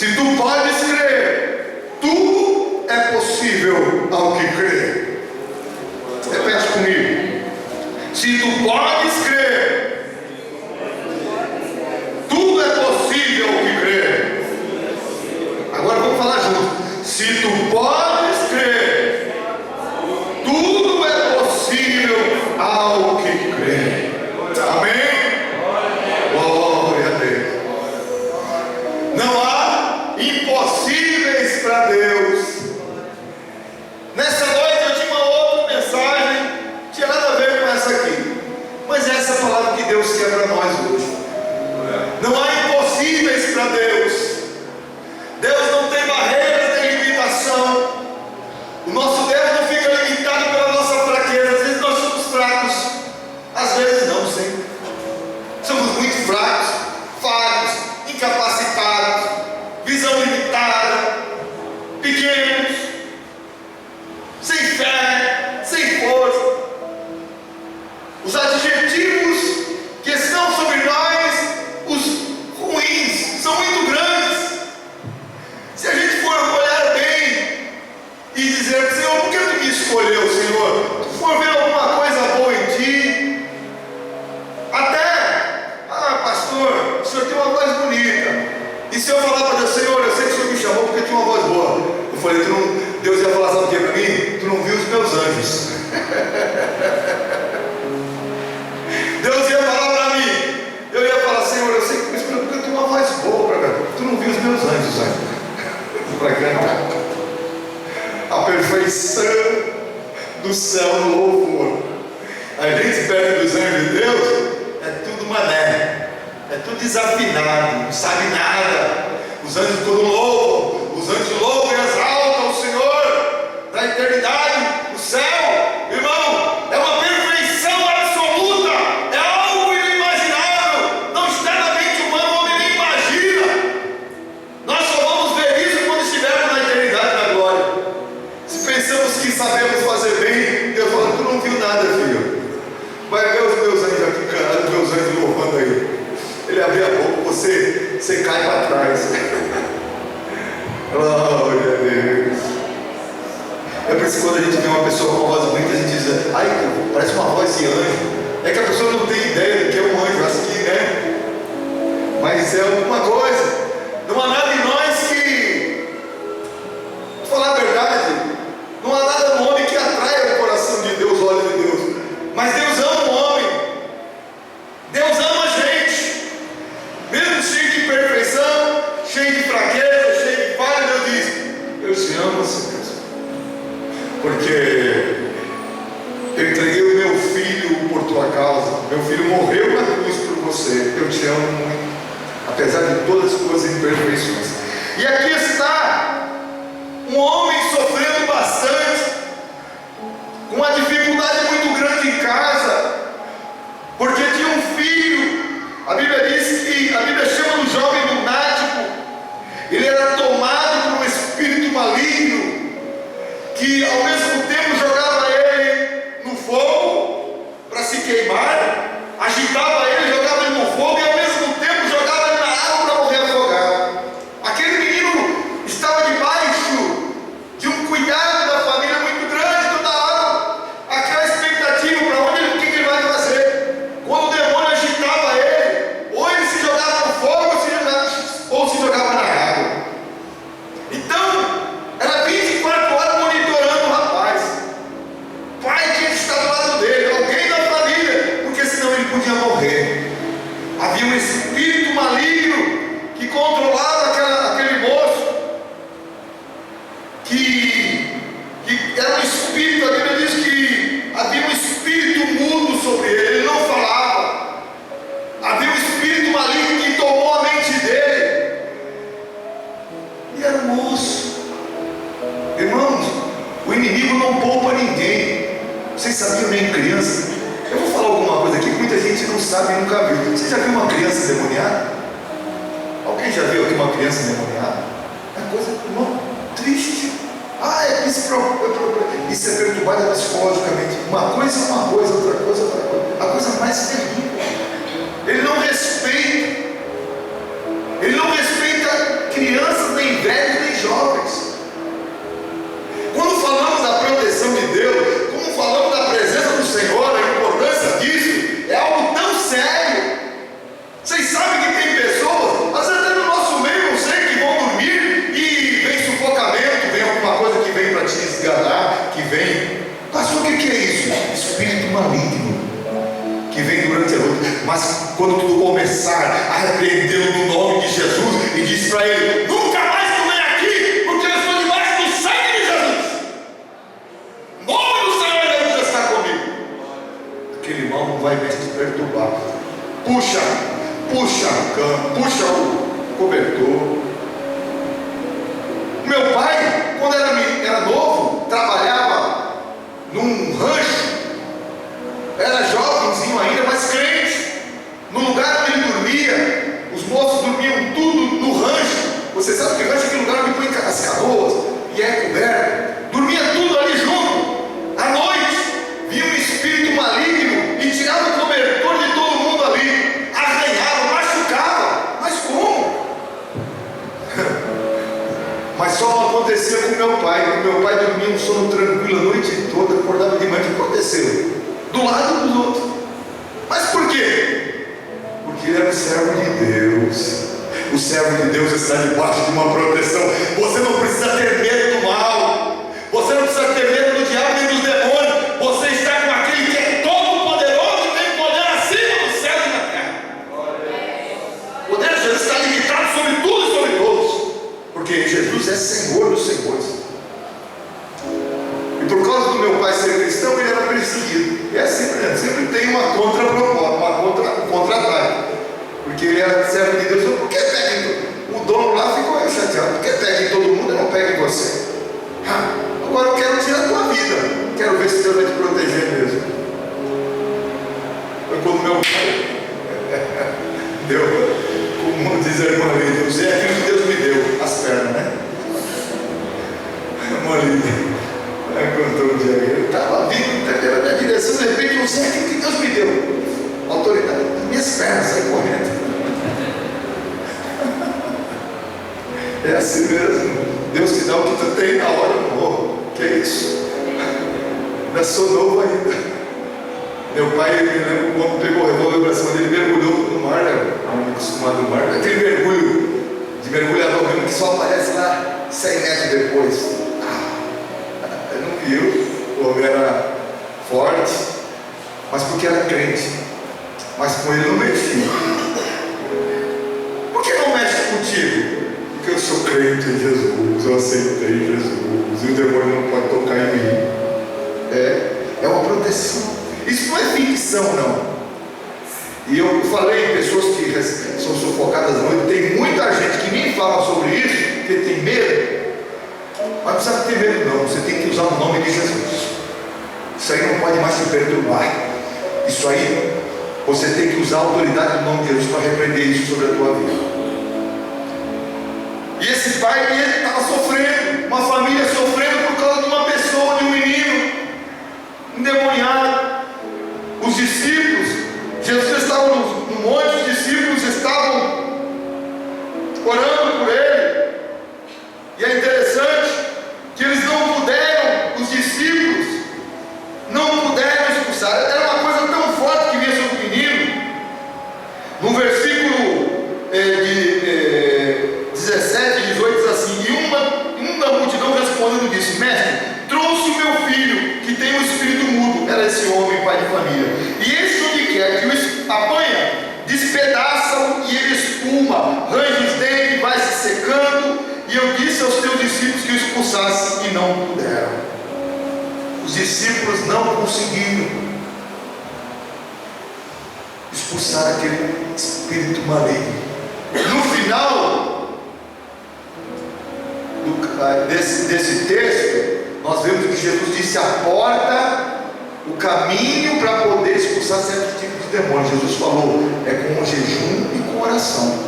Se tu podes crer, tudo é possível ao que crê. Repete comigo. Se tu podes crer, tudo é possível ao que crê. Agora vamos falar juntos. Se tu podes crer, tudo é possível ao que crê. Amém? Glória a Deus. Não há impossíveis para Deus. Nessa noite eu tinha uma outra mensagem, tinha nada a ver com essa aqui, mas essa é a palavra que Deus quer para nós hoje. Não há impossíveis para Deus. Deus não tem barreiras nem limitação. O nosso Deus não fica limitado pela nossa fraqueza. Às vezes nós somos fracos, às vezes não, sempre. Somos muito fracos, falhos, incapacitados, visão limitada, pequenos, sem fé, sem força. Os adjetivos que estão sobre nós, os ruins, são muito grandes. Se a gente for olhar bem e dizer: Senhor, por que tu me escolheu, Senhor? Se tu for ver alguma coisa boa em ti, até, pastor, o senhor tem uma voz bonita. E se eu falar para Deus: Senhor, eu sei que o senhor me chamou porque tinha uma voz boa. Eu falei: Deus ia falar, sabe o que para mim? Tu não viu os meus anjos. Deus ia falar para mim, eu ia falar: Senhor, eu sei que me escolheu porque eu tenho uma voz boa para cantar. Tu não viu os meus anjos ainda para cantar. A perfeição do céu no louvor. A gente perto dos anjos de Deus é tudo mané, é tudo desafinado, não sabe nada. Os anjos quando louvam, os anjos louvam e exaltam o Senhor da eternidade. O céu, irmão, é uma perfeição absoluta, é algo inimaginável. Não está na mente humana, o homem nem imagina. Nós só vamos ver isso quando estivermos na eternidade, na glória. Se pensamos que sabemos fazer bem, Deus fala: tu não viu nada, filho. Vai ver os meus anjos aqui cantando, os meus anjos louvando aí. Ele abrir a boca, você cai para trás. Glória a Deus. É por isso que quando a gente vê uma pessoa com uma voz bonita, a gente diz: ai, parece uma voz de anjo. É que a pessoa não tem ideia do que é um anjo, assim, né? Mas é alguma coisa. Não há nada em nós que, vou falar a verdade, não há nada no homem que atraia o coração de Deus, os olhos de Deus. Mas Deus ama o homem. Deus ama a gente. Mesmo cheio de imperfeição, cheio de fraqueza, cheio de falha, Deus diz: eu te amo, Senhor. Porque eu entreguei o meu filho por tua causa. Meu filho morreu na cruz por você. Eu te amo muito, apesar de todas as suas imperfeições. E aqui está um homem sofrendo bastante, com uma dificuldade muito grande em casa, porque tinha um filho. A Bíblia diz que, a Bíblia chama do jovem lunático. Ele era tomado por um espírito maligno, que ao mesmo tempo jogava ele no fogo para se queimar, agitava ele, jogava ele no fogo e ao mesmo tempo jogava ele na água para morrer afogado. Aquele menino estava debaixo de um cuidado da família muito grande, toda hora aquela expectativa para onde o que ele vai fazer. Quando o demônio agitava ele, ou ele se jogava no fogo ou se jogava na água. Então era 24 horas monitorando o rapaz. O pai tinha que estar do lado dele, alguém da família, porque senão ele podia morrer. Havia um espírito maligno que controlava aquele moço, que era um espírito. A Bíblia diz que havia um espírito mudo sobre ele, ele não falava. Havia um espírito maligno que tomou a mente dele. E era um moço. Irmãos, o inimigo não poupa ninguém. Vocês sabiam, nem criança? Eu vou falar alguma coisa aqui que muita gente não sabe e nunca viu. Você já viu uma criança endemoniada? Alguém já viu aqui uma criança endemoniada? É coisa, irmão, triste. Isso é perturbado psicologicamente. Uma coisa é uma coisa, outra coisa é outra coisa. A coisa mais terrível. Ele não respeita crianças nem quando tu começar a repreendê-lo no nome de Jesus, e diz para ele: nunca mais tu vem aqui, porque eu estou debaixo do sangue de Jesus. O nome do Senhor Jesus está comigo. Aquele irmão não vai mais te perturbar. Puxa a cama, puxa o cobertor. Meu pai, quando era novo, trabalhava num rancho. Era jovenzinho ainda, mas crente. No lugar onde ele dormia, os moços dormiam tudo no rancho. Você sabe que rancho é aquele lugar onde põe as canoas e é coberto. Dormia tudo ali junto. À noite, vinha um espírito maligno e tirava o cobertor de todo mundo ali. Arranhava, machucava. Mas como? Mas só não acontecia com meu pai. Meu pai dormia um sono tranquilo a noite toda, acordava de manhã. O que aconteceu? Do lado dos outros. Mas por quê? Porque ele era o servo de Deus. O servo de Deus está debaixo de uma proteção. Você não precisa ter medo do mal. Você não precisa ter medo do diabo nem dos demônios. Você está com aquele que é todo poderoso e tem poder acima do céu e da terra. O poder de Jesus está limitado sobre tudo e sobre todos, porque Jesus é Senhor dos senhores. E por causa do meu pai ser cristão, ele era perseguido. E é sempre tem uma contraproposta, um contra-ataque. Porque ele era servo de Deus. Por que pega? O dono lá ficou chateado. Por que pega em todo mundo e não pega em você? Agora eu quero tirar a tua vida. Quero ver se Deus vai te proteger mesmo. Foi quando meu pai deu, como diz a irmã Lídia, o Zé, aquilo que Deus me deu, as pernas, né? Irmã Lídia contou um dia, eu estava vindo na minha direção, de repente eu sei aquilo que Deus me deu, autoridade, minhas pernas saem correndo. É assim mesmo, Deus te dá o que tu tem na hora do morro. Que é isso? Ainda sou novo ainda. Meu pai, me lembro quando pegou o revólver para cima dele, mergulhou no mar, né? Acostumado no mar, aquele mergulho de mergulhador mesmo que só aparece lá 100 metros depois. O homem era forte, mas porque era crente. Mas com ele não mexia. Por que não mexe contigo? Porque eu sou crente em Jesus, eu aceitei Jesus, e o demônio não pode tocar em mim. É uma proteção. Isso não é ficção, não. E eu falei em pessoas que são sufocadas à noite. Tem muita gente que nem fala sobre isso, porque tem medo. Mas não precisa ter medo não, você tem que usar o nome de Jesus. Isso aí não pode mais te perturbar. Isso aí, você tem que usar a autoridade do nome de Jesus para repreender isso sobre a tua vida. E esse pai, ele estava sofrendo, uma família sofrendo por causa de uma pessoa, de um menino endemoniado. Os discípulos, Jesus estava no monte, os discípulos estavam orando por ele. E é interessante que eles não puderam, os discípulos não puderam expulsar. Era uma coisa tão forte que vinha sobre o menino. No versículo 17, 18 diz assim: e um da multidão respondendo disse: mestre, trouxe o meu filho que tem um espírito mudo. Era esse homem, pai de família. E este onde quer que o apanha, despedaça-o e ele espuma, range os dentes, vai se secando. E eu disse aos teus discípulos que o expulsassem e não puderam. Os discípulos não conseguiram expulsar aquele espírito maligno. No final desse texto, nós vemos que Jesus disse a porta, o caminho para poder expulsar certos tipos de demônios. Jesus falou, é com jejum e com oração.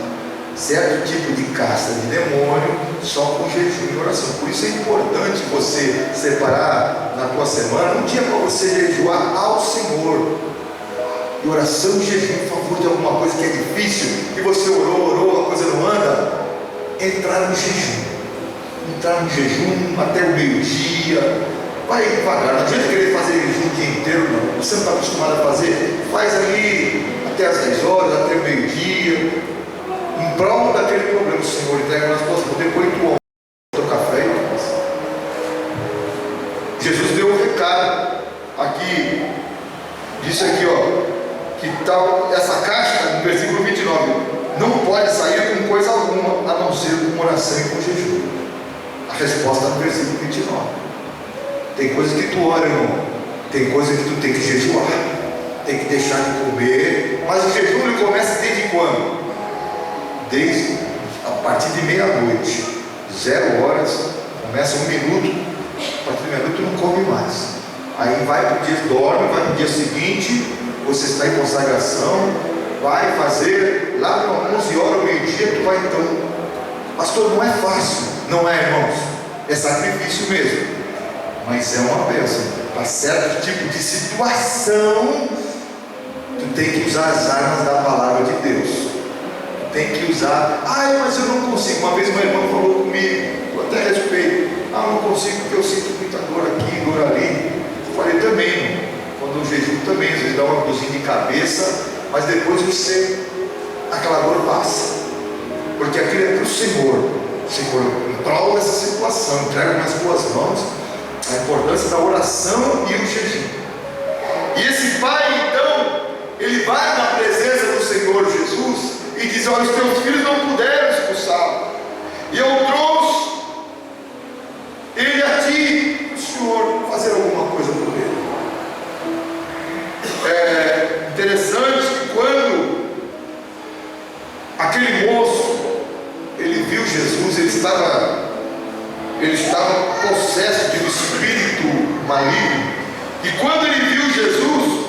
Certo tipo de caça de demônio, só com jejum e oração. Por isso é importante você separar na tua semana um dia para você jejuar ao Senhor. E oração e jejum em favor de alguma coisa que é difícil, que você orou, a coisa não anda. Entrar no jejum. Entrar no jejum até o meio-dia. Vai devagar, não adianta querer fazer jejum o dia inteiro, não. Você não está acostumado a fazer. Faz ali até as 10 horas, até o meio-dia. Em prol daquele problema, o Senhor entrega nas tuas mãos. Depois tu almoça, teu café e Jesus deu um recado aqui, disse aqui, ó, que Então, essa caixa, no versículo 29, não pode sair com coisa alguma, a não ser com oração e com jejum. A resposta está no versículo 29. Tem coisa que tu ora, irmão. Tem coisa que tu tem que jejuar. Tem que deixar de comer. Mas o jejum ele começa desde quando? Desde a partir de meia-noite. 0 horas, começa 1 minuto. A partir de meia-noite tu não come mais. Aí vai para o dia, dorme, vai para o dia seguinte, você está em consagração, vai fazer lá para 11 horas, meio-dia, tu vai então. Pastor, não é fácil. Não é, irmãos. É sacrifício mesmo. Mas é uma bênção. Para certo tipo de situação, tu tem que usar as armas da palavra de Deus. Tu tem que usar. Mas eu não consigo. Uma vez uma irmã falou comigo, eu até respeito. Eu não consigo porque eu sinto muita dor aqui, dor ali. Eu falei também, quando o jejum também, às vezes dá uma cozinha de cabeça, mas depois aquela dor passa. Porque aquilo é para o Senhor. Senhor, em prol dessa situação, entrega nas tuas mãos a importância da oração e o jejum. E esse pai, então, ele vai na presença do Senhor Jesus e diz: olha, os teus filhos não puderam expulsá-lo, e eu trouxe ele a ti, o Senhor, fazer alguma coisa por ele. É interessante que quando aquele moço ele viu Jesus, ele estava possesso de um espírito maligno, e quando ele viu Jesus,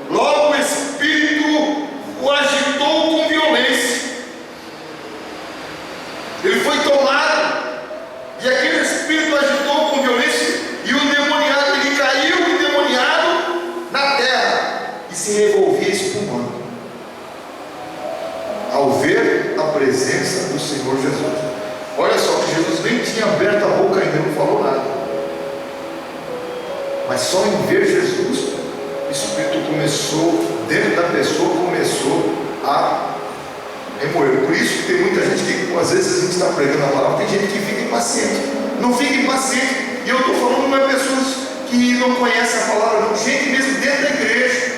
logo o espírito o agitou com violência. Ele foi tomado, e aquele espírito agitou com violência, e o demoniado, ele caiu endemoniado na terra e se revolvia espumando ao ver a presença do Senhor Jesus. Olha só, que Jesus nem tinha aberto a boca ainda, não falou nada, mas só em ver Jesus, o espírito começou, dentro da pessoa, começou a remoer. Por isso que tem muita gente que, às vezes a gente está pregando a palavra, tem gente que fica impaciente. Não fica impaciente, e eu estou falando não é pessoas que não conhecem a palavra, não, gente mesmo dentro da igreja.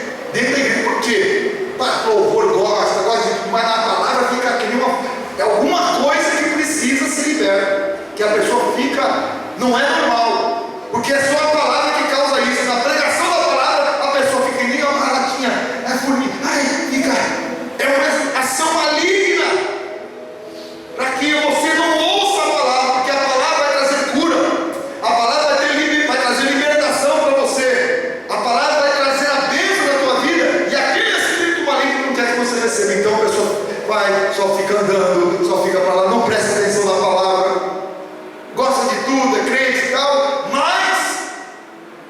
Por quê? Louvor gosta de, mas na palavra fica aquele é alguma coisa que precisa ser liberta, que a pessoa fica, não é normal, porque é só a palavra que causa isso. Na pregação da palavra, a pessoa fica nem uma ratinha, formiga, é uma ação maligna, para que você não ouça a palavra, porque a palavra vai trazer cura, a palavra vai trazer libertação para você, a palavra vai trazer a bênção da tua vida, e aquele espírito maligno não quer que você receba. Então a pessoa vai, só fica andando, só fica para lá, não presta atenção na palavra, gosta de tudo, é crente e tal, mas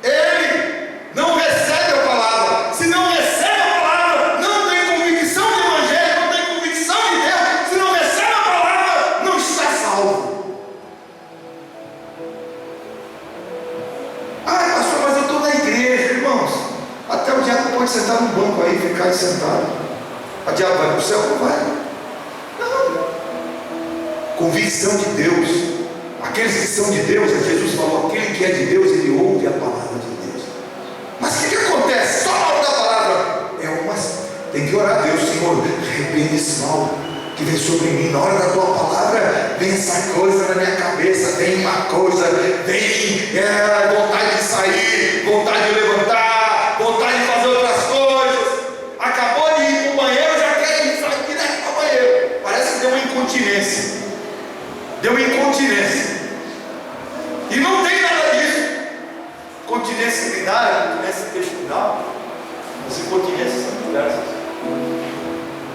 ele não recebe a palavra. Se não recebe a palavra, não tem convicção do evangelho, não tem convicção de Deus. Se não recebe a palavra, não está salvo. Pastor, mas eu estou na igreja, irmãos. Até o diabo pode sentar no banco aí, ficar aí sentado. O diabo vai para o céu? Não vai. Não. Convicção de Deus. Aqueles que são de Deus, Jesus falou, aquele que é de Deus, ele ouve a palavra de Deus. Mas o que acontece? Só na hora da palavra tem que orar a Deus: Senhor, arrepende esse mal que vem sobre mim. Na hora da tua palavra, vem essa coisa na minha cabeça, vem uma coisa, vem vontade de sair, vontade de levantar, vontade de fazer outras coisas. Acabou de ir para o banheiro, já quer ir sair direto para o banheiro. Parece que deu uma incontinência. E não tem nada disso. Continência urinária, continência intestinal, as incontinências são diversas.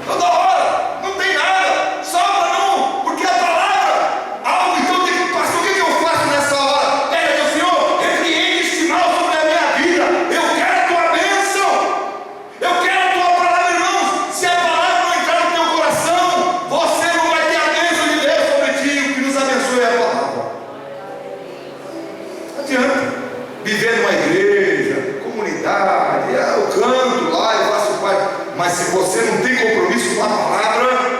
Toda hora, não tem nada, sobra não, porque a palavra, algo. Então, pastor, o que eu faço nessa hora? Pega, meu Senhor, repreende este mal sobre a minha vida. Eu quero a tua bênção, eu quero a tua palavra, irmãos. Se a palavra não entrar no teu coração, você não vai ter a bênção de Deus sobre ti. O que nos abençoe é a palavra. Não adianta viver numa igreja, comunidade, eu canto lá, eu faço parte, mas se você não tem compromisso com a palavra,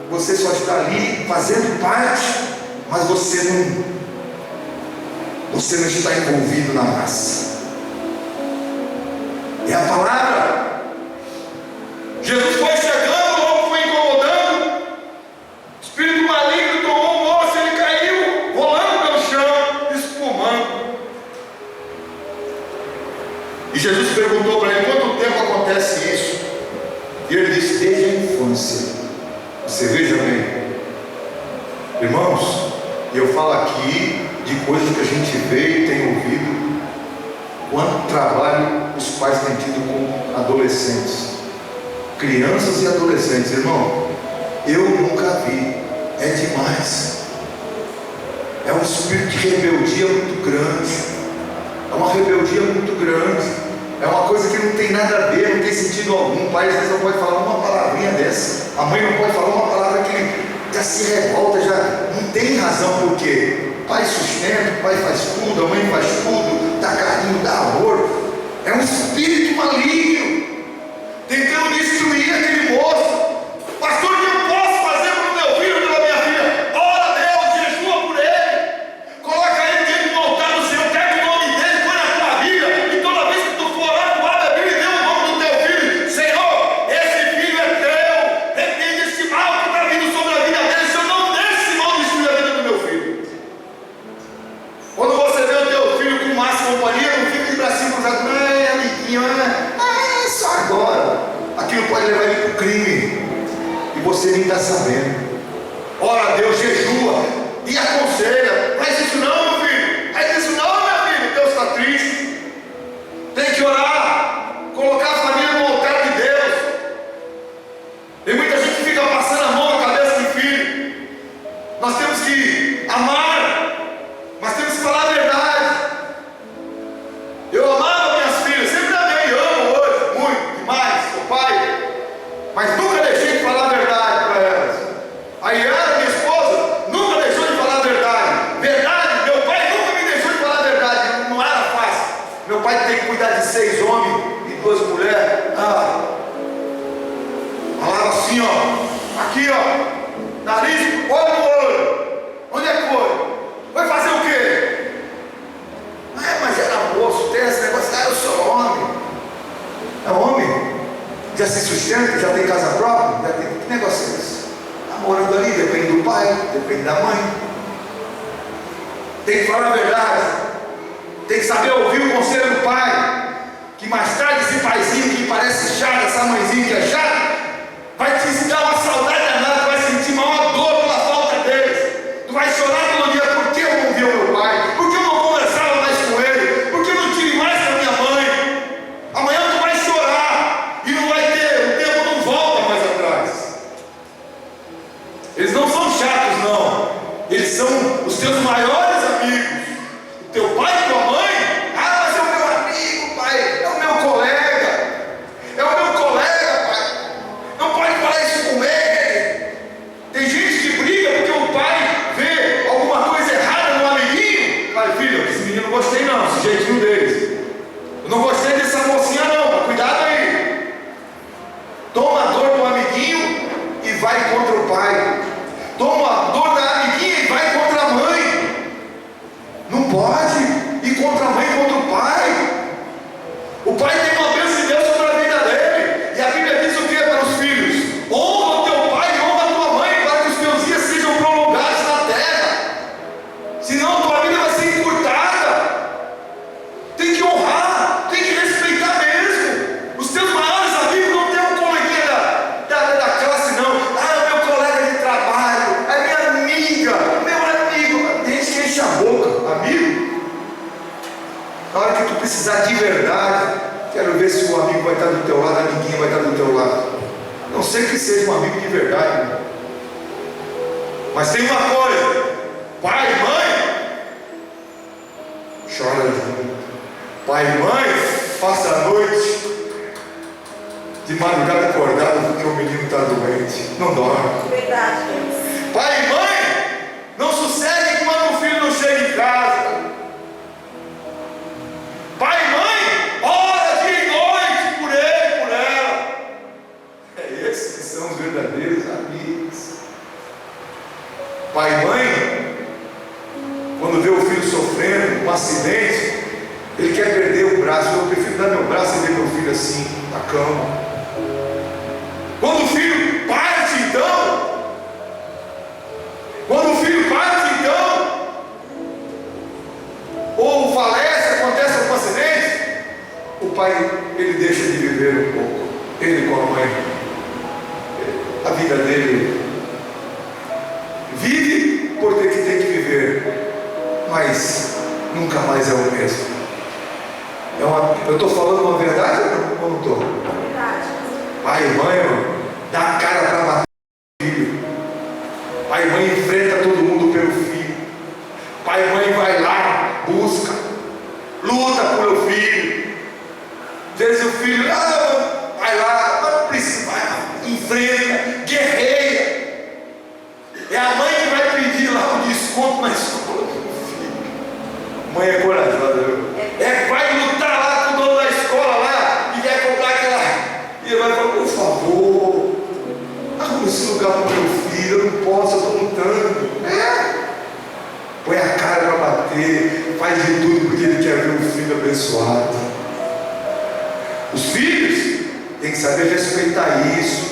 você só está ali fazendo parte, mas você não está envolvido na massa. É a palavra. E Jesus perguntou para ele: quanto tempo acontece isso? E ele disse: desde a infância. Você veja bem, irmãos, eu falo aqui de coisas que a gente vê e tem ouvido. Quanto trabalho os pais têm tido com adolescentes, crianças e adolescentes, irmão, eu nunca vi. É demais. É um espírito de rebeldia muito grande. É uma rebeldia muito grande. É uma coisa que não tem nada a ver, não tem sentido algum. O pai às vezes não pode falar uma palavrinha dessa. A mãe não pode falar uma palavra que ele já se revolta, já não tem razão por quê. O pai sustenta, o pai faz tudo, a mãe faz tudo, dá carinho, dá amor. É um espírito maligno tentando destruir aquele moço. Pastor, o que eu posso fazer para o meu filho, pela minha filha? Ora a Deus, jejua por ele, coloca ele dentro do altar do Senhor, pega o nome dele, põe na tua Bíblia, e toda vez que tu for orar, tu abre a Bíblia e dê o nome do teu filho. Senhor, esse filho é teu, repreende esse mal que está vindo sobre a vida dele. Senhor, não deixe esse mal destruir a vida do meu filho. Quando você vê o teu filho com massa companhia, não fica de bracinho cruzado, não é amiguinho, é só agora. Aquilo pode levar ele para o crime e você nem está sabendo. Ora a Deus, jejua e aconselha. Faz isso não, meu filho, faz isso não, minha filha. Deus está triste, tem que orar, colocar a família no altar de Deus. Tem muita gente que fica passando a mão na cabeça do filho. Nós temos que amar, mas temos que falar a verdade. Eu amava minhas filhas, sempre amei e amo hoje, muito, demais, sou pai, mas nunca deixei de falar a verdade para elas. A Yara, minha esposa, nunca deixou de falar a verdade. Verdade, meu pai nunca me deixou de falar a verdade, não era fácil. Meu pai tem que cuidar de 6 homens e 2 mulheres. Falava assim, ó, aqui, ó, nariz, olho no olho. Onde é que foi? Foi fazer o quê? Mas era moço, tem esse negócio. Eu sou homem. É homem? Já se sustenta, já tem casa própria? Já tem... Que negócio é esse? Está morando ali, depende do pai, depende da mãe. Tem que falar a verdade. Tem que saber ouvir o conselho do pai. Que mais tarde esse paizinho que parece chato, essa mãezinha que é chata, vai te dar uma saudade danada, vai sentir maior dor pela falta deles. Tu vai chorar todo dia. Por que eu não vi o meu pai? Por que eu não conversava mais com ele? Por que eu não tive mais com a minha mãe? Amanhã tu vai chorar e não vai ter, o tempo não volta mais atrás. Eles não são chatos, não. Eles são os teus maiores amigos. O teu pai e tua mãe, mas é o meu amigo, pai, é o meu colega. É o meu colega, pai. Não pode falar isso com ele. Tem gente que briga porque o pai vê alguma coisa errada no amiguinho. Pai, filho, esse menino não gostei não, esse jeitinho deles. Eu não gostei dessa mocinha não, cuidado aí. Toma a dor do amiguinho e vai contra o pai. Toma a dor da amiguinha e vai contra a mãe. Não pode ir contra a mãe e contra o pai. O pai tem uma bênção de Deus sobre a vida dele. E a Bíblia diz o que para os filhos? Honra o teu pai e honra a tua mãe, para que os teus dias sejam prolongados na terra. Senão tua vida vai ser encurtada. Tem que honrar, tem que respeitar mesmo. Os teus maiores amigos não tem um coleguinha da classe não. É meu colega de trabalho, é minha amiga, meu amigo. Tem gente que enche a boca, amigo. Na hora que tu precisar de verdade, quero ver se o amigo vai estar do teu lado, a amiguinha vai estar do teu lado. A não sei que seja um amigo de verdade, né? Mas tem uma coisa: pai e mãe, chora junto. Pai e mãe, passa a noite de madrugada acordado porque o menino está doente, não dorme. Verdade. Pai e mãe não sucede quando o filho não chega em casa. Pai e mãe, ora dia e noite por ele, por ela. É esses que são os verdadeiros amigos. Pai e mãe, quando vê o filho sofrendo um acidente, ele quer perder o braço. Eu prefiro dar meu braço e ver meu filho assim, na cama. Quando o filho parte, então, ou falece, acontece algum acidente, o pai, ele deixa de viver um pouco, ele com a mãe, a vida dele vive por ter que viver, mas nunca mais é o mesmo. Eu estou falando uma verdade ou não estou? Verdade. Pai e mãe, irmão, dá a cara para matar o filho. Pai e mãe enfrenta todo mundo pelo filho. Pai e mãe vai lá, busca, luta pelo filho. Às vezes o filho, vai lá, mas não precisa, vai lá, enfrenta, guerreia. É a mãe que vai pedir lá um desconto na escola do filho. Mãe é corajosa, viu? Vai lutar lá com o dono da escola lá e quer comprar aquela. E ele vai falar, por favor, arruma esse lugar para o meu filho, eu não posso, eu estou lutando. Põe a cara para bater, faz de tudo porque ele quer ver o filho abençoado. Os filhos têm que saber respeitar isso,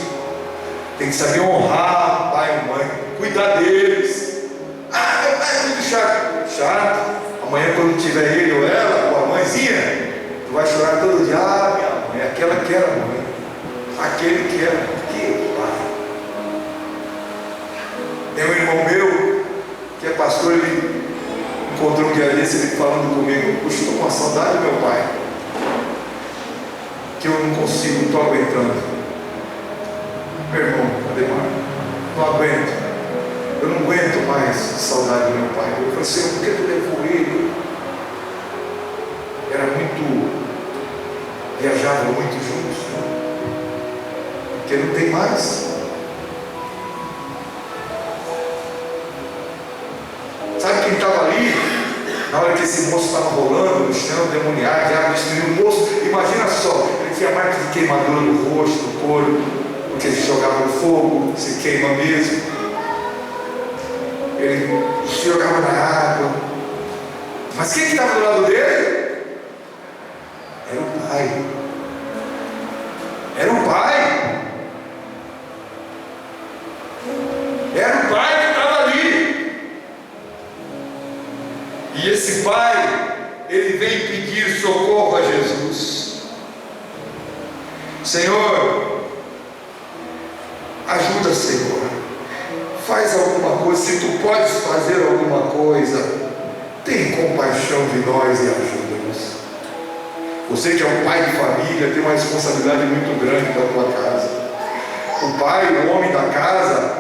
tem que saber honrar pai e mãe, cuidar deles. Meu pai é muito chato. Chato. Amanhã, quando tiver ele ou ela, ou a mãezinha, tu vai chorar todo dia. Minha mãe, aquela que era mãe, aquele que era, que pai. Tem um irmão meu que é pastor, ele encontrou um dia desse, ele falando comigo, puxa, estou com uma saudade do meu pai, que eu não consigo, não estou aguentando. Meu irmão, Ademar, não aguento, eu não aguento mais saudade do meu pai. Eu falei, Senhor, por que tu levou ele? Era muito, viajavam muito juntos, porque não tem mais. Sabe quem estava ali? Na hora que esse moço estava rolando no chão, demoniado, já destruiu o moço. Imagina só, ele tinha marca de queimadura no rosto, no corpo, porque se jogava no fogo, se queima mesmo. Ele se jogava na água. Mas quem estava do lado dele? Era o pai. Era o pai. Era o pai que estava ali. E esse pai, ele vem pedir socorro a Jesus. Senhor, ajuda, Senhor. Faz alguma coisa. Se tu podes fazer alguma coisa, tem compaixão de nós e ajuda-nos. Você que é um pai de família, tem uma responsabilidade muito grande da tua casa. O pai, o homem da casa,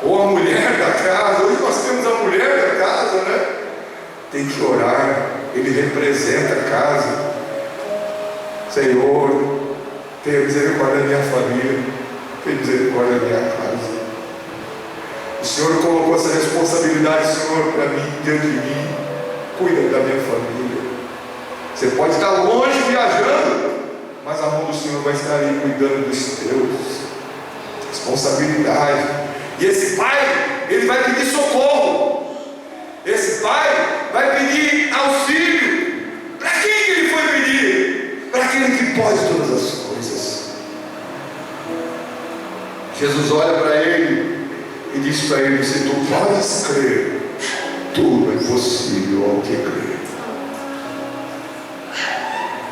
ou a mulher da casa. Hoje nós temos a mulher da casa, né? Tem que orar. Ele representa a casa. Senhor, tenha misericórdia da minha família, tenha misericórdia da minha casa. O Senhor colocou essa responsabilidade, Senhor, para mim, diante de mim. Cuida da minha família. Você pode estar longe viajando, mas a mão do Senhor vai estar aí cuidando dos teus. Responsabilidade. E esse pai, ele vai pedir socorro. Esse pai vai pedir auxílio. Para quem que ele foi pedir? Para aquele que pode todas as coisas. Jesus olha para ele e diz para ele, se tu podes crer, tudo é possível ao que crer.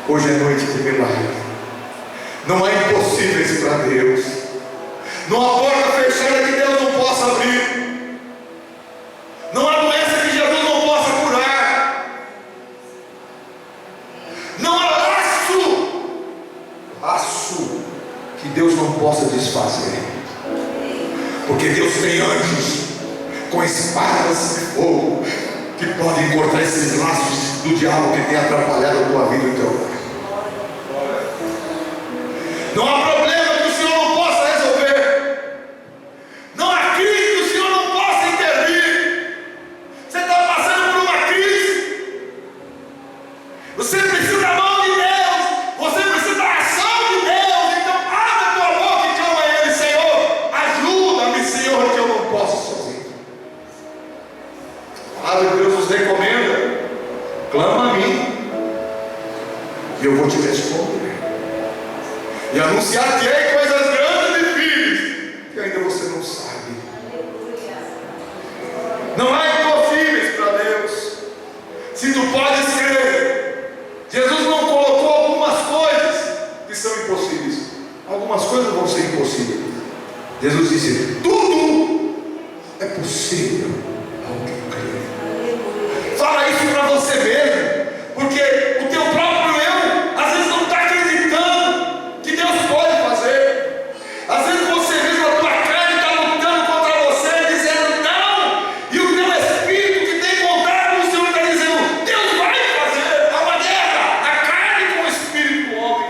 Hoje é noite de milagre. Não há impossíveis para Deus. Não há porta fechada que Deus não possa abrir. Não há doença que Jesus não possa curar. Não há laço que Deus não possa desfazer. Porque Deus tem anjos com espadas de fogo que podem cortar esses laços do diabo que tem atrapalhado a tua vida e o teu lar. Não há problema que o Senhor não possa resolver. Não há crise que o Senhor não possa intervir. Você está passando por uma crise. Você precisa da mão de Deus. Você precisa da ação de Deus. Então abre a tua boca e clama a Ele, Senhor, ajuda-me, Senhor, que eu não posso sozinho. A palavra de Deus nos recomenda: clama a mim e eu vou te responder. E anunciar-te-ei coisas grandes e firmes que ainda você não sabe. Não há impossíveis para Deus. Se tu podes crer, Jesus não colocou impossível. Jesus disse: tudo é possível ao que crê. Fala isso para você mesmo, porque o teu próprio eu às vezes não está acreditando que Deus pode fazer. Às vezes você mesmo, a tua carne está lutando contra você, dizendo não, e o teu espírito que tem vontade no Senhor está dizendo: Deus vai fazer. Há uma guerra, a carne com o espírito do homem.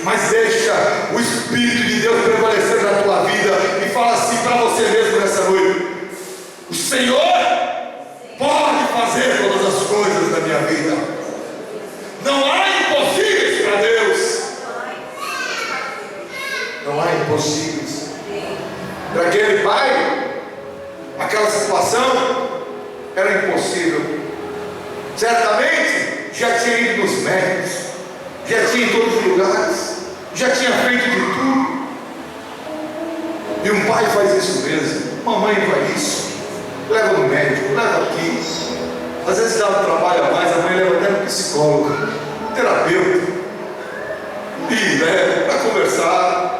Mas deixa o Espírito de Deus prevalecer na tua vida e fala assim para você mesmo nessa noite: o Senhor pode fazer todas as coisas da minha vida. Não há impossíveis para Deus. Não há impossíveis. Para aquele pai, aquela situação era impossível. Certamente já tinha ido nos médicos, já tinha em todos os lugares, já tinha feito de tudo. E um pai faz isso mesmo, mamãe faz isso, leva no médico, leva aqui. Às vezes dá um trabalho a mais, a mãe leva até no psicólogo, terapeuta, e leva para conversar.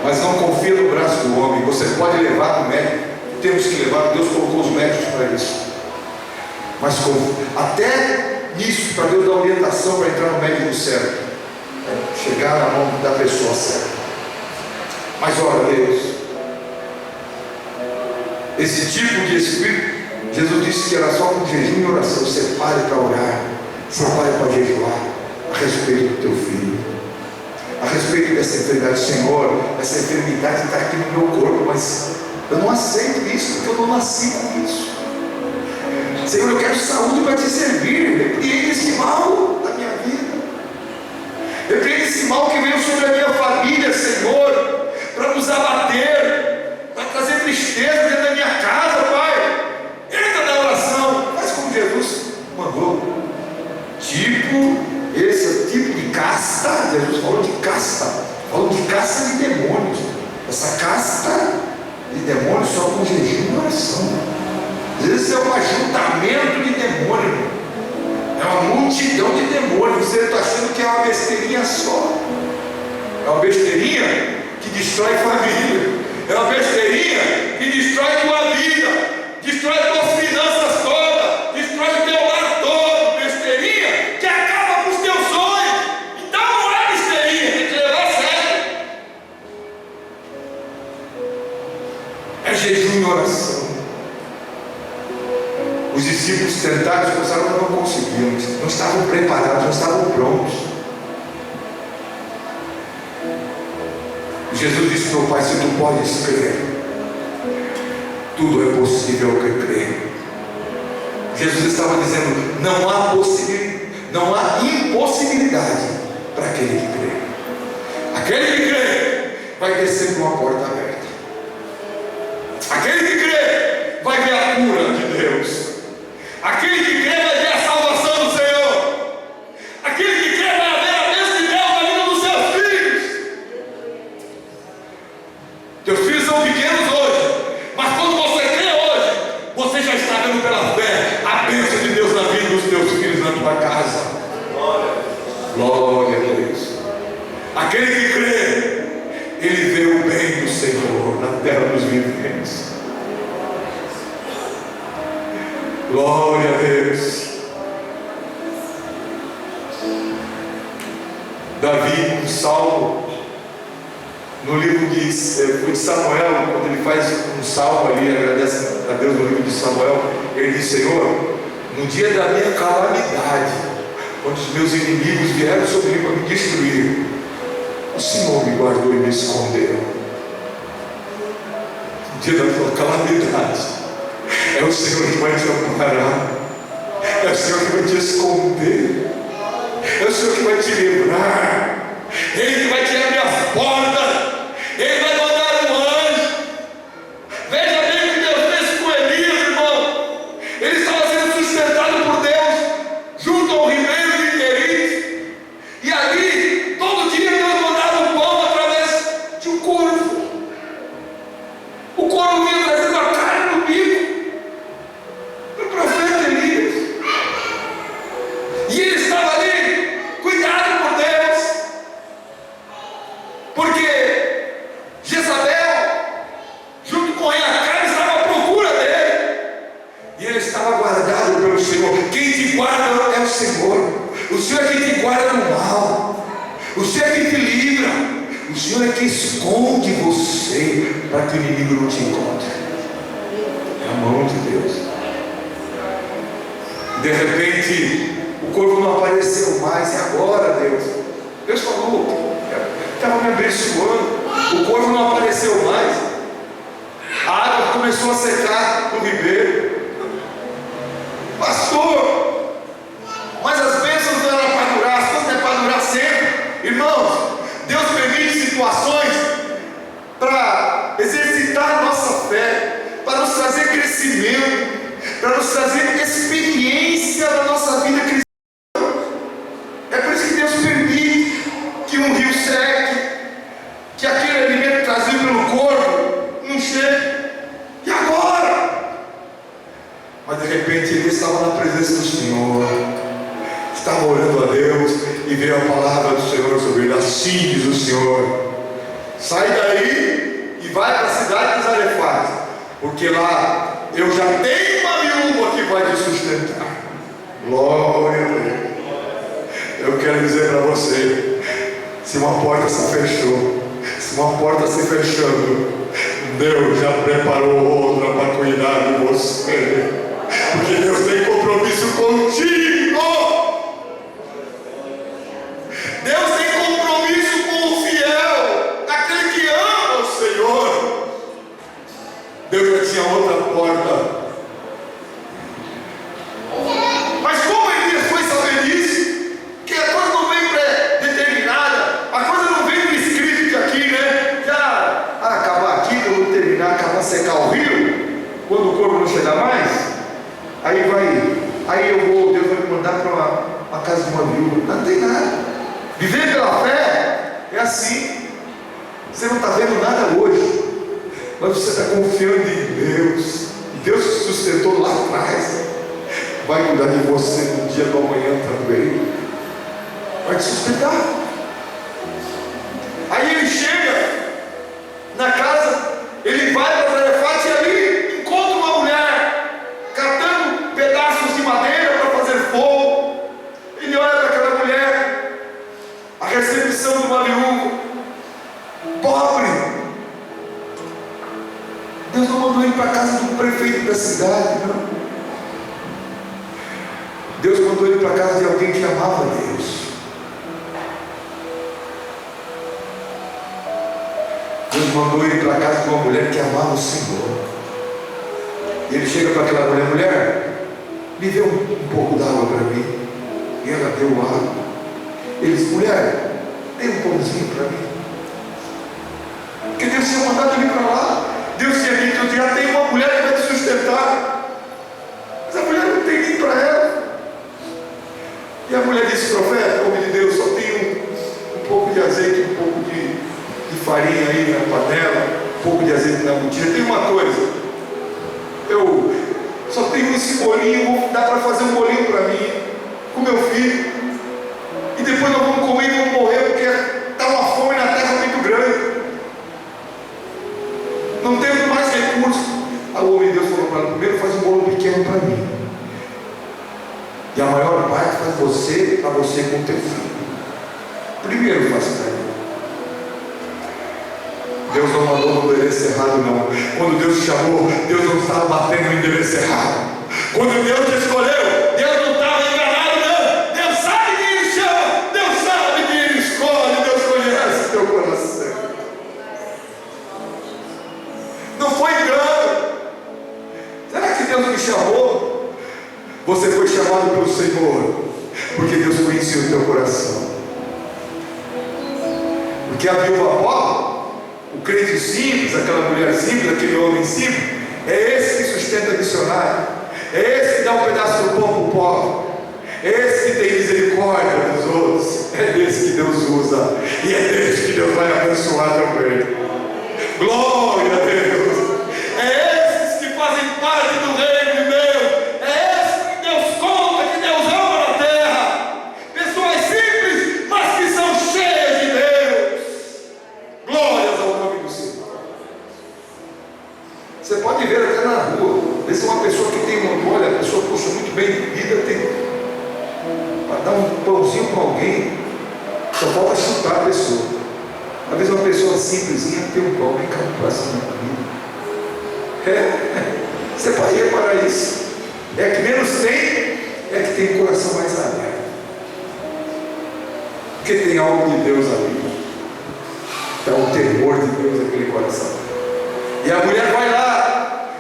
Mas não confia no braço do homem. Você pode levar no médico, temos que levar, Deus colocou os médicos para isso. Mas até nisso, para Deus dar orientação para entrar no médico certo, chegar na mão da pessoa certa. Mas olha, Deus, esse tipo de espírito, Jesus disse que era só com jejum e oração. Separe para orar, separe para jejuar a respeito do teu filho, a respeito dessa enfermidade. Senhor, essa enfermidade está aqui no meu corpo, mas eu não aceito isso, porque eu não nasci com isso. Senhor, eu quero saúde para te servir. Repreende esse mal da minha vida, repreende esse mal que veio sobre a minha família, Senhor, para nos abater, para trazer tristeza dentro da minha casa, Pai. Entra na oração, faz como Jesus mandou. Esse tipo de casta, Jesus falou de casta, falou de casta de demônios. Essa casta de demônios só com jejum e oração. Às vezes é um ajuntamento de demônios, é uma multidão de demônios. Você está achando que é uma besteirinha só, é uma besteirinha que destrói família, é uma besteirinha que destrói tua vida, destrói tuas finanças todas, destrói o teu lar todo. Besteirinha que acaba com os teus sonhos. Então não é besteirinha, tem que levar a sério. É jejum e oração. Os discípulos tentaram, pensaram que não conseguiam, não estavam preparados, não estavam prontos. Jesus disse para o Pai: se tu podes crer, tudo é possível ao que crê. Jesus estava dizendo: não há impossibilidade para aquele que crê. Aquele que crê vai descer com a porta aberta. Aquele que crê vai ver a cura de Deus. Aquele que crê vai ver a salvação do Senhor. Aquele que crê vai ver a bênção de Deus na vida dos seus filhos. Teus filhos são pequenos hoje, mas quando você crê hoje, você já está vendo pela fé a bênção de Deus na vida dos teus filhos, na tua casa. Glória a Deus. Aquele que crê, ele vê o bem do Senhor na terra dos viventes. Glória a Deus. Davi, um salmo, no livro de Samuel, quando ele faz um salmo ali, agradece a Deus no livro de Samuel, ele diz: Senhor, no dia da minha calamidade, quando os meus inimigos vieram sobre mim para me destruir, o Senhor me guardou e me escondeu. No dia da tua calamidade, é o Senhor que vai te amparar, é o Senhor que vai te esconder, é o Senhor que vai te livrar, Ele que vai te abrir as portas, Ele vai mandar um anjo. Veja bem o que Deus fez com Elias, irmão. Ele estava sendo sustentado por Deus junto ao ribeiro de Querite, e ali todo dia Deus mandava um pão através de um corvo. O corvo vinha trazendo a carne no bico do profeta Elias, e ele estava ali cuidado por Deus. trabalha no mal. O Senhor é quem te livra. O Senhor é quem esconde você para que o inimigo não te encontre. É a mão de Deus. De repente, o corpo não apareceu mais. E agora, Deus? Deus falou, estava me abençoando. O corpo não apareceu mais. A água começou a secar no ribeiro. Pastor, mas as bênçãos não eram para durar, as coisas não é para durar sempre. Irmãos, Deus permite situações para exercitar a nossa fé, para nos trazer crescimento, para nos trazer experiência na nossa vida cristã. É por isso que Deus permite que um rio seque, que aquele alimento trazido pelo corpo não chegue. E agora? Mas de repente ele estava na presença do Senhor, estava orando a Deus, e veio a palavra do Senhor sobre ele. Assim diz o Senhor: sai daí e vai para a cidade de Zarefate, porque lá eu já tenho uma viúva que vai te sustentar. Glória a Deus. Eu quero dizer para você, se uma porta se fechou, se uma porta se fechando, Deus já preparou outra para cuidar de você, porque Deus tem compromisso contigo. Deus tem compromisso com o fiel, aquele que ama o Senhor. Deus já tinha outra porta. Mas como Elias foi saber disso? Que a coisa não vem pré-determinada, a coisa não vem no script aqui, né? Já acabar aqui, quando terminar, acabar secar o rio, quando o corpo não chegar mais, aí Deus vai me mandar para uma casa de uma viúva. Não tem nada. Viver pela fé é assim. Você não está vendo nada hoje, mas você está confiando em Deus. E Deus te sustentou lá atrás, vai cuidar de você no dia do amanhã também. Vai te sustentar. Aí ele chega na casa, ele vai para Zarefate e ali encontra uma mulher catando pedaços de madeira para fazer fogo. Ele olha para aquela mulher, a recepção de uma viúva pobre. Deus não mandou ir para a casa do prefeito da cidade, não. Deus mandou ele para a casa de alguém que amava Deus. Deus mandou ele para a casa de uma mulher que amava o Senhor. E ele chega para aquela mulher, me dê um pouco d'água para mim. E ela deu água. Ele disse: mulher, dê um pãozinho para mim. Porque Deus tinha mandado ele para lá. Deus tinha dito: eu já tenho uma mulher que vai te sustentar. Mas a mulher não tem nem para ela. E a mulher disse: profeta, homem de Deus, só tenho um pouco de azeite, um pouco de farinha aí na panela, um pouco de azeite na botija. Tem uma coisa, eu só tenho esse bolinho, dá para fazer um bolinho para mim, com meu filho, e depois nós vamos comer e vamos morrer, porque está uma fome na terra muito grande, não temos mais recursos. Aí o homem de Deus falou para ela: primeiro faz um bolo pequeno para mim, e a maior parte faz você, para você com o teu filho. Primeiro faz para mim. Deus não mandou no endereço errado, não. Quando Deus te chamou, Deus não estava batendo no endereço errado. Quando Deus te escolheu, Deus não estava enganado, não. Deus sabe quem Ele chama, Deus sabe quem Ele escolhe, Deus conhece teu coração. Não foi engano. Será que Deus me chamou? Você foi chamado pelo Senhor, porque Deus conhecia o teu coração. Porque a viúva pobre, o crente simples, aquela mulher simples, aquele homem simples, é esse que sustenta missionário, é esse que dá um pedaço do pão para o pobre, é esse que tem misericórdia dos outros, é desse que Deus usa, e é desse que Deus vai abençoar também. Glória a Deus. É esses que fazem parte do reino de Deus, é esse que Deus conta, que Deus ama na terra, pessoas simples, mas que são cheias de Deus. Glórias ao nome do Senhor. Você pode ver até na rua, ver se é uma pessoa que tem olha, a pessoa, poxa, muito bem de vida, tem para dar um pãozinho para alguém, Só falta chutar a pessoa. Às vezes uma pessoa simplesinha tem um pau, vem cá no coração da vida. Você pode reparar isso. É que menos tem, é que tem o coração mais aberto. Porque tem algo de Deus ali. Está o temor de Deus naquele coração. E a mulher vai lá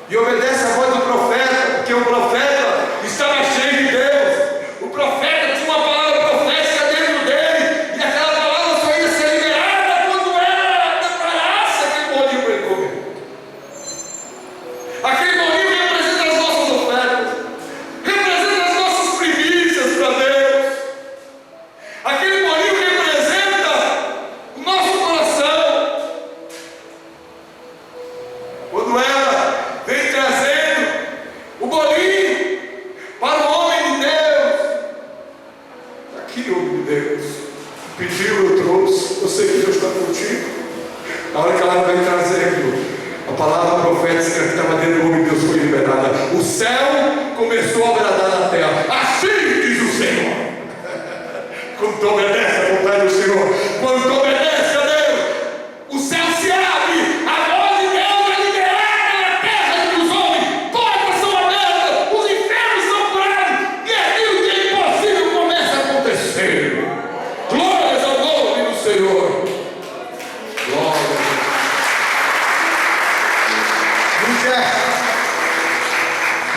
e obedece a voz do profeta, porque o profeta estava cheio de Deus. O profeta tinha uma palavra profética dentro dele, e aquela palavra só ia ser liberada quando ela declarasse aquele bolinho para ele comer. Aquele bolinho representa as nossas ofertas, representa as nossas primícias para Deus. Aquele bolinho representa o nosso coração. Quando ela vem trazendo o bolinho para o homem de Deus, aqui, homem de Deus, pediu, eu trouxe, eu sei que Deus está contigo. Na hora que ela vem trazendo, a palavra profética que estava dentro do homem de Deus foi liberada. O céu começou a agradar na terra. Assim diz o Senhor. Quando tu obedece à vontade do Senhor, quando tu obedece a Deus, o céu se abre, a voz de Deus é liberada na terra dos homens, portas são abertas, os infernos são curados, e aquilo que é impossível começa a acontecer. Glórias ao nome do Senhor. Glória.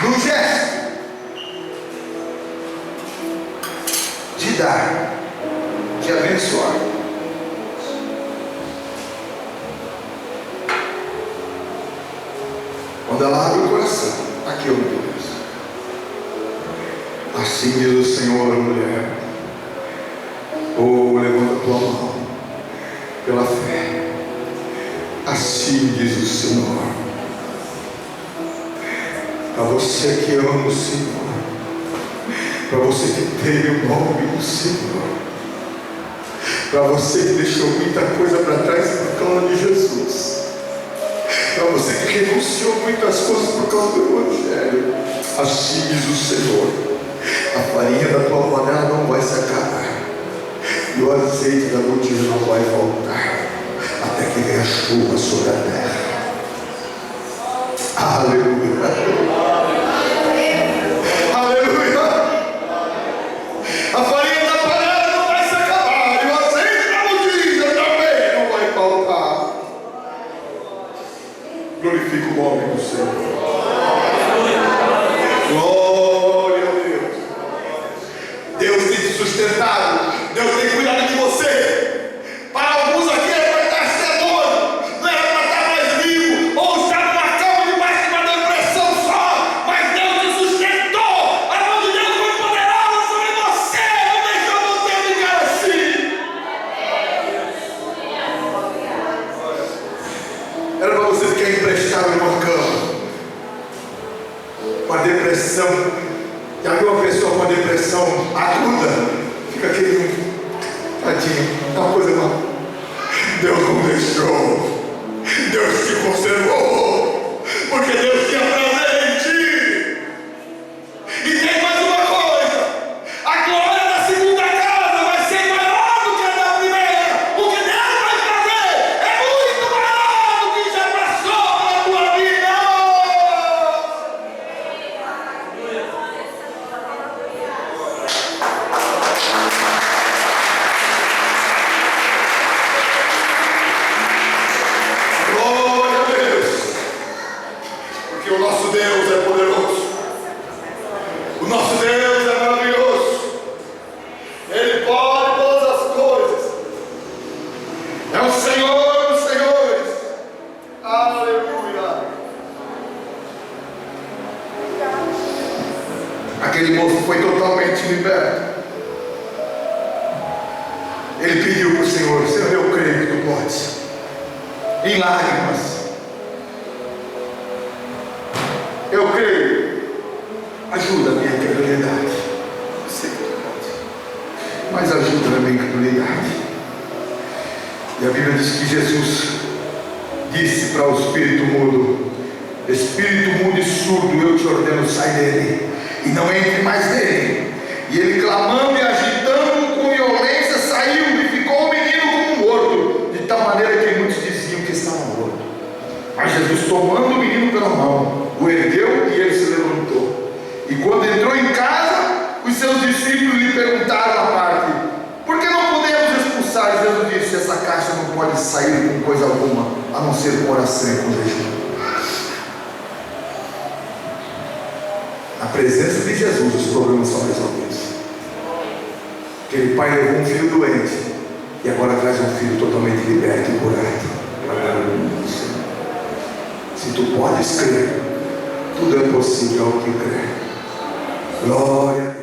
No gesto de dar, de abençoar, quando ela abre o coração, aqui, meu Deus, assim diz o Senhor, mulher, levanta a tua mão pela fé, assim diz o Senhor. Para você que ama o Senhor, para você que tem o nome do Senhor, para você que deixou muita coisa para trás por causa de Jesus, para você que renunciou muitas coisas por causa do Evangelho, assim diz o Senhor: a farinha da tua panela não vai se acabar, e o azeite da botija não vai faltar, até que venha a chuva sobre a terra. Aleluia. A farinha da panela não vai se acabar, e o azeite da botija também não vai faltar. Glorifica o nome do Senhor. Glória a Deus. Deus tem te sustentado, Deus tem cuidado de você. Para alguns aqui era para estar sedento, não era para estar mais vivo, ou estar numa cama debaixo de uma depressão só, mas Deus te sustentou. A mão de Deus foi poderosa sobre você, não deixou você ficar assim. Era para você ficar emprestado numa cama, com a depressão. Já viu uma pessoa com a depressão aguda? Fica aquele tadinho, é uma coisa mal. Deus não deixou, Deus te conservou, porque Deus tinha prazer em ti. E tem mais uma coisa: a glória da segunda casa vai ser maior do que a da primeira. O que Deus vai fazer é muito maior do que já passou pela tua vida. Glória a Deus, porque o nosso Deus é poderoso, o nosso Deus é maravilhoso, Ele pode todas as coisas, é o Senhor dos senhores. Aleluia. Aquele moço foi totalmente liberto. Ele pediu para o Senhor: Senhor, eu creio que tu podes. Em lágrimas, eu creio, ajuda a minha incredulidade. Eu sei que tu pode, mas ajuda na minha incredulidade. E a Bíblia diz que Jesus disse para o espírito mudo: espírito mudo e surdo, eu te ordeno, sai dele e não entre mais nele. E ele, clamando e agitando com violência, saiu e Jesus, tomando o menino pela mão, o ergueu e ele se levantou. E quando entrou em casa, os seus discípulos lhe perguntaram à parte: por que não podemos expulsar? Jesus disse: essa caixa não pode sair com coisa alguma, a não ser com oração e com jejum. Na presença de Jesus, os problemas são resolvidos. Aquele pai levou um filho doente e agora traz um filho totalmente liberto e curado. Se tu podes crer, tudo é possível ao que crer. Glória a Deus.